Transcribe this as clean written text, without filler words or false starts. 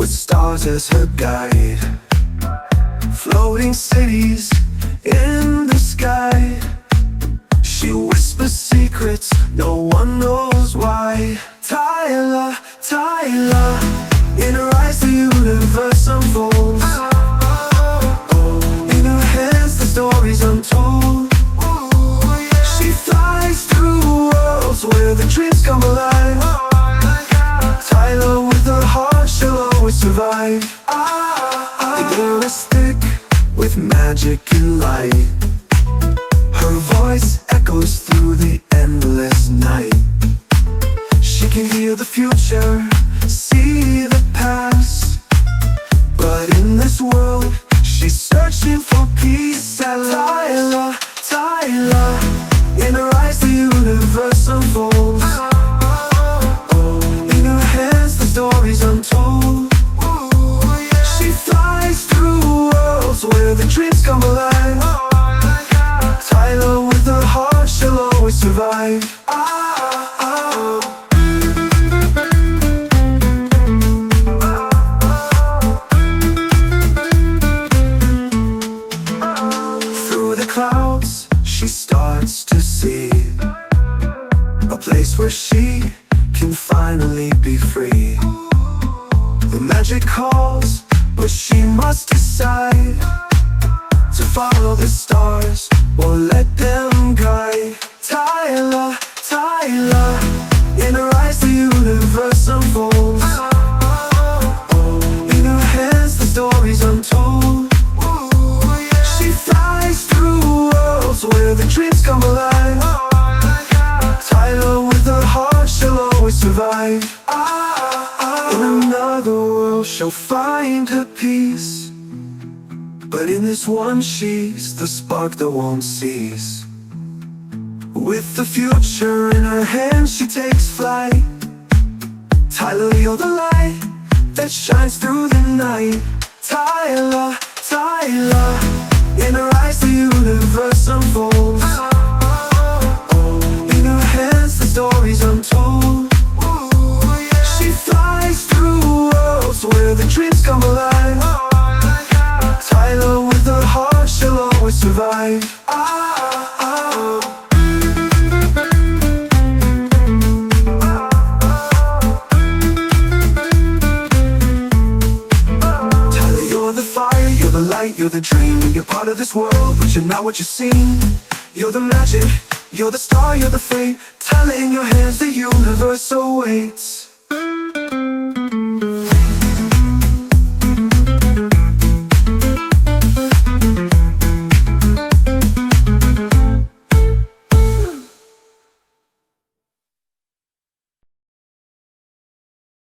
with stars as her guide. Floating cities in the sky. She whispers secrets, no one knows why. Tyler, Tyler, in her eyes the universe unfolds. In her hands the stories untold. She flies through worlds where the dreams come alive. Tyler, with her heart, she'll always survive. Idealistic, with magic and light. Her voice echoes through the endless night. She can hear the future, see the past. But in this world, she's searching for peace at last. Tyler, Tyler, in her eyes the universe unfolds. In her hands the stories untold. She flies through worlds where the dreams come alive. Tyler, with her heart, she'll always survive. Through the clouds, she starts to see a place where she can finally be free. The magic calls, but she must decide to follow the stars or let them guide. Tyler, Tyler, in her eyes the universe unfolds. In her hands the stories untold. She flies through worlds where the dreams come alive. Tyler, with her heart, she'll always survive. In another world she'll find her peace, but in this one she's the spark that won't cease. With the future in her hands she takes flight. Tyler, you're the light that shines through the night. Tyler, Tyler, in her eyes the universe unfolds. In her hands the stories untold. She flies through worlds where the dreams come alive. Tyler, with her heart, she'll always survive. Tyler, you're the fire, you're the light, you're the dream. You're part of this world, but you're not what you seem. You're the magic, you're the star, you're the fate. Tyler, in your hands the universe awaits.